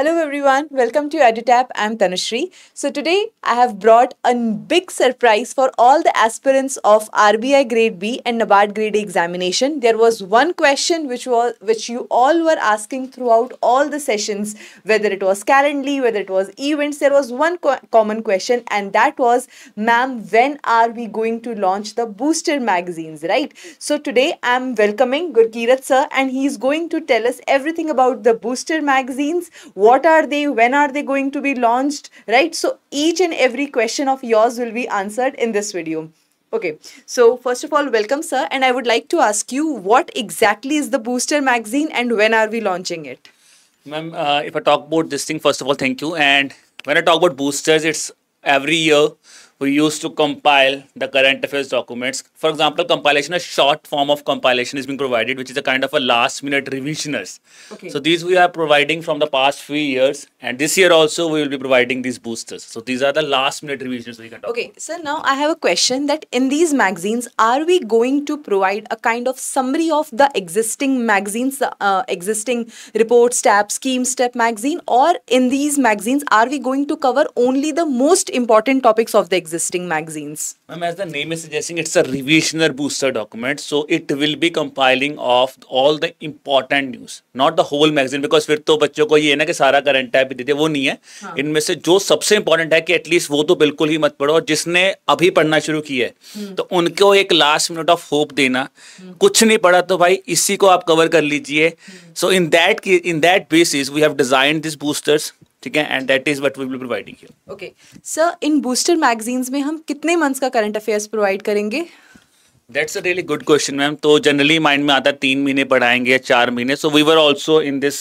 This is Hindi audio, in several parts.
Hello everyone, welcome to EduTap. I'm Tanushree. So today I have brought a big surprise for all the aspirants of RBI Grade B and NABARD Grade A examination. There was one question which you all were asking throughout all the sessions, whether it was Calendly, whether it was events. There was one common question, and that was, ma'am, when are we going to launch the booster magazines, right? So today I'm welcoming Gurkirat sir, and he's going to tell us everything about the booster magazines. What are they, when are they going to be launched, right? So each and every question of yours will be answered in this video. Okay, so first of all, welcome sir, and I would like to ask you, what exactly is the booster magazine and when are we launching it? Ma'am, if I talk about this thing, first of all, thank you. And when I talk about boosters, it's every year we used to compile the current affairs documents. For example, compilation, a short form of compilation is being provided, which is a kind of a last minute revisioners. Okay. So these we are providing from the past few years, and this year also we will be providing these boosters. So these are the last minute revisions we can talk Okay, so now I have a question that in these magazines, are we going to provide a kind of summary of the existing magazines, the existing reports tab, schemes tab magazine, or in these magazines, are we going to cover only the most important topics of the existing magazines? Ma'am, as the name is suggesting, it's a revisioner booster document. So it will be compiling of all the important news, not the whole magazine, because फिर तो बच्चों को ये है ना कि सारा करंट टाइप देते वो नहीं है. इनमें से जो सबसे इंपॉर्टेंट है कि एटलीस्ट वो तो बिल्कुल ही मत पढ़ो, और जिसने अभी पढ़ना शुरू किया है तो उनको एक लास्ट मिनट ऑफ होप देना. कुछ नहीं पढ़ा तो भाई इसी को आप कवर कर लीजिए. So in that basis we have designed this boosters. ठीक है, and that is what we will be providing here. Okay sir, in booster magazines में हम कितने मंथ्स का करंट अफेयर्स प्रोवाइड करेंगे? That's a really good question ma'am. तो जनरली माइंड में आता है 3 महीने पढ़ाएंगे या 4 महीने. So we were also in this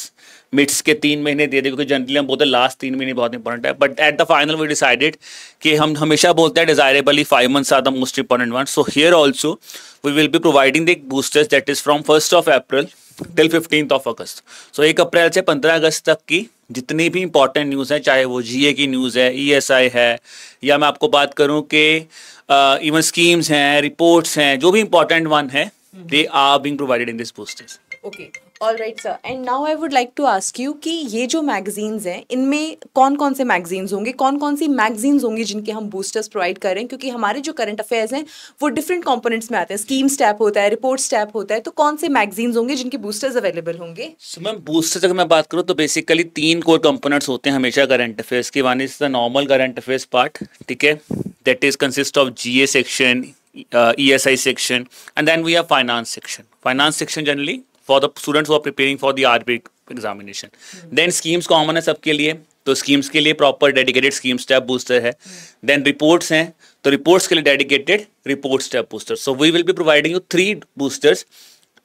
mids के 3 महीने दे दे, क्योंकि जनरली हम बोलते हैं लास्ट 3 महीने बहुत इंपॉर्टेंट है. But at the final we decided कि हम हमेशा बोलते हैं desirably 5 months are the most important one. So here also we will be providing the boosters that is from 1st of April till 15th of August. So 1 April से 15 अगस्त तक की जितनी भी इंपॉर्टेंट न्यूज़ है, चाहे वो जीए की न्यूज़ है, ईएसआई है, या मैं आपको बात करूं कि इवन स्कीम्स हैं, रिपोर्ट्स हैं, जो भी इंपॉर्टेंट वन है, they are being provided in this boosters. Okay, all right sir. And now I would like to ask you कि ये जो मैगजीन्स हैं, इनमें कौन कौन से मैगजीन्स होंगे, कौन कौन सी मैगजीन्स होंगी जिनके हम बूस्टर्स प्रोवाइड कर रहे हैं? क्योंकि हमारे जो करंट अफेयर्स हैं वो डिफरेंट कंपोनेंट्स में आते हैं. स्कीम्स टैब होता है, रिपोर्ट्स टैब होता है, तो कौन से मैगजीन्स होंगे जिनके बूस्टर्स अवेलेबल होंगे? सो मैम, बूस्टर्स अगर मैं बात करूँ तो बेसिकली 3 कोर कंपोनेंट्स होते हैं हमेशा करंट अफेयर्स की. One is the normal current affairs part, ठीक है, that is consist of GA section, ESI section, and then we have finance section. Finance section generally for the students who are preparing for the RBI examination. Then schemes common है सबके लिए, तो schemes के लिए proper dedicated schemes tab booster है. Then reports हैं, तो reports के लिए dedicated reports tab booster. So we will be providing you 3 boosters.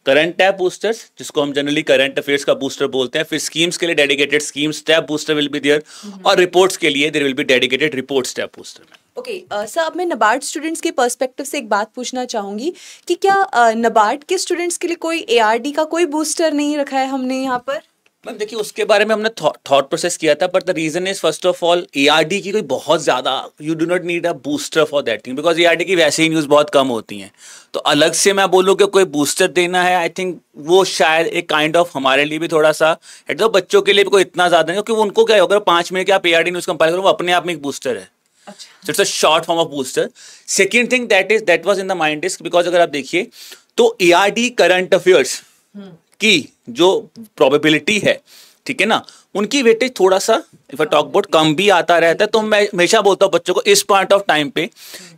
Current tab boosters, जिसको हम जनरली करंट अफेयर्स का बूस्टर बोलते हैं. फिर स्कीम्स के लिए dedicated schemes tab booster will be there, और रिपोर्ट्स के लिए there will be dedicated reports tab booster. Okay sir, अब मैं नबार्ड स्टूडेंट्स के पर्सपेक्टिव से एक बात पूछना चाहूँगी कि क्या नबार्ड के स्टूडेंट्स के लिए कोई ARD का कोई बूस्टर नहीं रखा है हमने यहाँ पर? मैम देखिए, उसके बारे में हमने थॉट प्रोसेस किया था, but the reason is first of all ARD की कोई बहुत ज़्यादा, you do not need a booster for that thing, because ARD की वैसे ही न्यूज़ बहुत कम होती हैं. तो अलग से मैं बोलूँ कि कोई बूस्टर देना है, आई थिंक वो शायद एक काइंड ऑफ हमारे लिए भी थोड़ा सा, एट द बच्चों के लिए भी कोई इतना ज़्यादा नहीं, क्योंकि उनको क्या होगा, 5 मिनट के आप ARD न्यूज़ कंपाइल करो, वो अपने आप में एक बूस्टर है. So it's a short form of booster. Second thing that was in the mind is because अगर आप देखिए तो ARD करंट अफेयर्स की जो प्रोबेबिलिटी है, ठीक है ना, उनकी वेटेज थोड़ा सा इफ आई टॉक अबाउट कम भी आता रहता है. तो मैं हमेशा बोलता हूँ बच्चों को इस पॉइंट ऑफ टाइम पे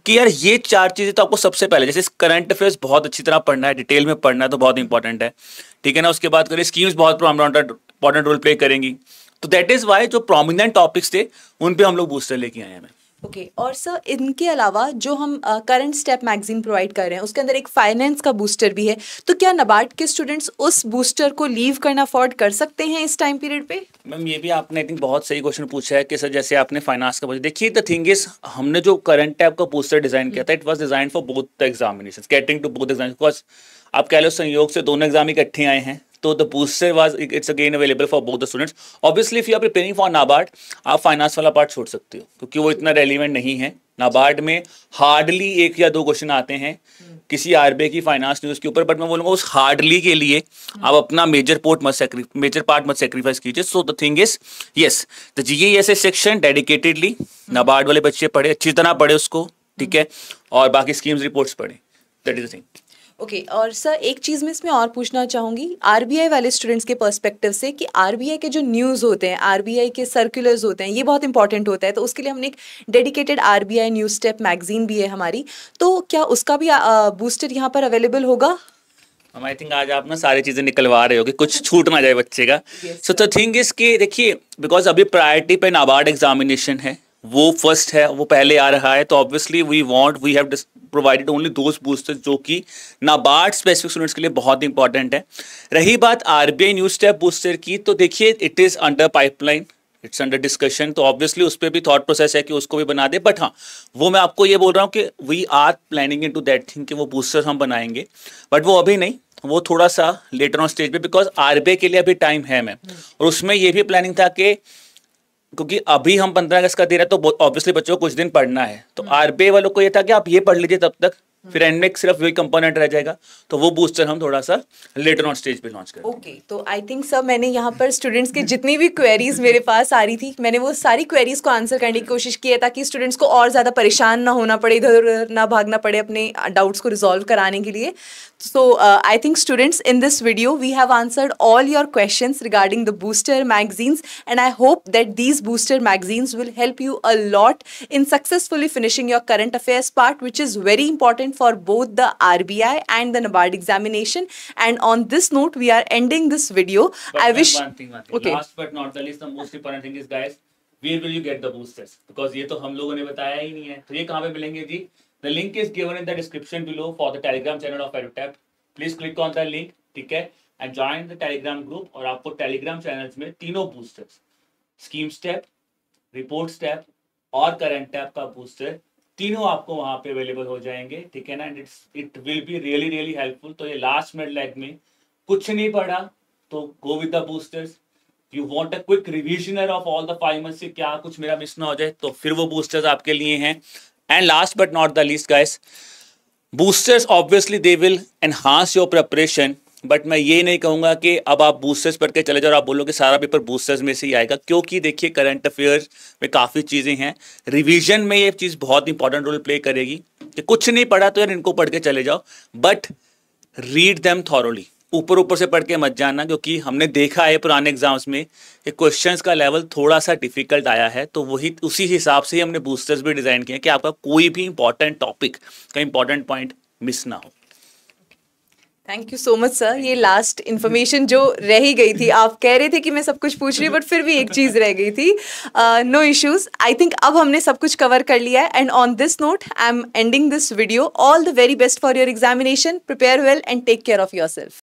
कि यार ये 4 चीजें तो आपको सबसे पहले, जैसे करंट अफेयर्स बहुत अच्छी तरह पढ़ना है, डिटेल में पढ़ना है, तो बहुत इंपॉर्टेंट है, ठीक है ना. उसके बाद करें स्कीम्स बहुत इंपॉर्टेंट रोल प्ले करेंगी. तो दैट इज वाई जो प्रोमिनेंट टॉपिक्स थे उन पे हम लोग बूस्टर लेके आए हैं. ओके, और सर इनके अलावा जो हम करंट स्टेप मैगजीन प्रोवाइड कर रहे हैं उसके अंदर एक फाइनेंस का बूस्टर भी है, तो क्या नबार्ड के स्टूडेंट्स उस बूस्टर को लीव करना अफोर्ड कर सकते हैं इस टाइम पीरियड पे? मैम ये भी आपने आई थिंक बहुत सही क्वेश्चन पूछा है कि सर जैसे आपने फाइनेंस का पूछा. देखिए द थिंग इज, हमने जो करंट टैब का बूस्टर डिजाइन किया था, it was design for both the examinations, catering to both exam. Because आप कह लो संयोग से दोनों एग्जाम इकट्ठे आए हैं, तो the booster was it's again available for both the students. Obviously if you are preparing for NABARD, आप फाइनेंस वाला पार्ट छोड़ सकते हो, क्योंकि वो इतना रेलिवेंट नहीं है. नाबार्ड में हार्डली 1 या 2 क्वेश्चन आते हैं किसी आरबीआई की फाइनेंस न्यूज़ के ऊपर, बट मैं बोलूँगा उस हार्डली के लिए आप अपना मेजर पार्ट मत सेक्रीफाइस कीजिए। So the thing is yes, the G E S S section dedicatedly NABARD वाले बच्चे पढ़े, अच्छी तरह पढ़े उसको, ठीक है, और बाकी स्कीम्स रिपोर्ट्स पढ़े, that is the thing. Okay और सर एक चीज़ मैं इसमें और पूछना चाहूँगी आरबीआई वाले स्टूडेंट्स के पर्सपेक्टिव से कि आरबीआई के जो न्यूज़ होते हैं, आरबीआई के सर्कुलर्स होते हैं, ये बहुत इंपॉर्टेंट होता है, तो उसके लिए हमने एक dedicated RBI news step magazine भी है हमारी, तो क्या उसका भी बूस्टर यहाँ पर अवेलेबल होगा? आई थिंक आज आप ना सारी चीज़ें निकलवा रहे हो कि कुछ छूट ना जाए बच्चे का। सो द थिंग इज कि देखिए, बिकॉज अभी प्रायोरिटी पे नाबार्ड एग्जामिनेशन है, वो फर्स्ट है, वो पहले आ रहा है, तो obviously we have provided only those boosters जो कि नाबार्ड स्पेसिफिक स्टूडेंट्स के लिए बहुत इंपॉर्टेंट है। रही बात आरबीआई न्यू स्टेप बूस्टर की, तो देखिए it is under pipeline, it's under discussion, तो ऑब्वियसली उस पर भी थॉट प्रोसेस है कि उसको भी बना दे, बट हाँ वो मैं आपको ये बोल रहा हूँ कि we are planning in to that thing कि वो बूस्टर हम बनाएंगे, बट वो अभी नहीं, वो थोड़ा सा लेटर ऑन स्टेज पे, बिकॉज आरबीआई के लिए अभी टाइम है मैम, और उसमें ये भी प्लानिंग था कि क्योंकि अभी हम 15 अगस्त का दे रहे हैं तो ऑब्वियसली बच्चों को कुछ दिन पढ़ना है, तो आरबीआई वालों को ये था कि आप ये पढ़ लीजिए तब तक, फिर एंड में सिर्फ वही कंपोनेंट रह जाएगा, तो वो बूस्टर हम थोड़ा सा लेटर ऑन स्टेज पे लॉन्च करेंगे। ओके तो आई थिंक सर मैंने यहाँ पर स्टूडेंट्स की जितनी भी क्वेरीज मेरे पास आ रही थी, मैंने वो सारी क्वेरीज को आंसर करने की कोशिश की है ताकि स्टूडेंट्स को और ज़्यादा परेशान ना होना पड़े, इधर उधर ना भागना पड़े अपने डाउट्स को रिजॉल्व कराने के लिए। So I think students in this video we have answered all your questions regarding the booster magazines, and I hope that these booster magazines will help you a lot in successfully finishing your current affairs part, which is very important for both the RBI and the NABARD examination. And on this note we are ending this video. But I wish one thing. Okay. Last but not the least, the most important thing is guys, where will you get the boosters? Because ये तो हम लोगों ने बताया ही नहीं है, तो ये कहाँ पे मिलेंगे जी? The link is given in the description below for the Telegram channel of EduTap. Please click on the link, ठीक है, and join the Telegram group, और आपको Telegram channels में तीनों boosters, scheme step, report step और current step का booster, तीनों आपको वहाँ पे अवेलेबल हो जाएंगे, ठीक है ना, and it will be really really helpful. तो ये लास्ट मिनट लेग में कुछ नहीं पढ़ा तो go with the boosters, you want a quick revision of all the 5 months से क्या कुछ मेरा मिस ना हो जाए, तो फिर वो बूस्टर्स आपके लिए हैं। And last but not the least guys, boosters obviously they will enhance your preparation, but मैं ये नहीं कहूँगा कि अब आप बूस्टर्स पढ़ के चले जाओ और आप बोलो कि सारा पेपर बूस्टर्स में से ही आएगा, क्योंकि देखिए करंट अफेयर्स में काफ़ी चीज़ें हैं, रिवीजन में ये चीज़ बहुत इंपॉर्टेंट रोल प्ले करेगी कि कुछ नहीं पढ़ा तो यार इनको पढ़ के चले जाओ, बट रीड देम थॉरोली, ऊपर ऊपर से पढ़ के मत जाना, क्योंकि हमने देखा है पुराने एग्जाम्स में कि क्वेश्चंस का लेवल थोड़ा सा डिफिकल्ट आया है, तो वही उसी हिसाब से ही हमने बूस्टर्स भी डिज़ाइन किए हैं कि आपका कोई भी इंपॉर्टेंट टॉपिक का इंपॉर्टेंट पॉइंट मिस ना हो। Thank you so much sir. ये लास्ट इन्फॉर्मेशन जो रह ही गई थी, आप कह रहे थे कि मैं सब कुछ पूछ रही हूँ बट फिर भी एक चीज़ रह गई थी। नो इश्यूज, आई थिंक अब हमने सब कुछ कवर कर लिया है, and on this note I am ending this video. All the very best for your examination, prepare well and take care of your self.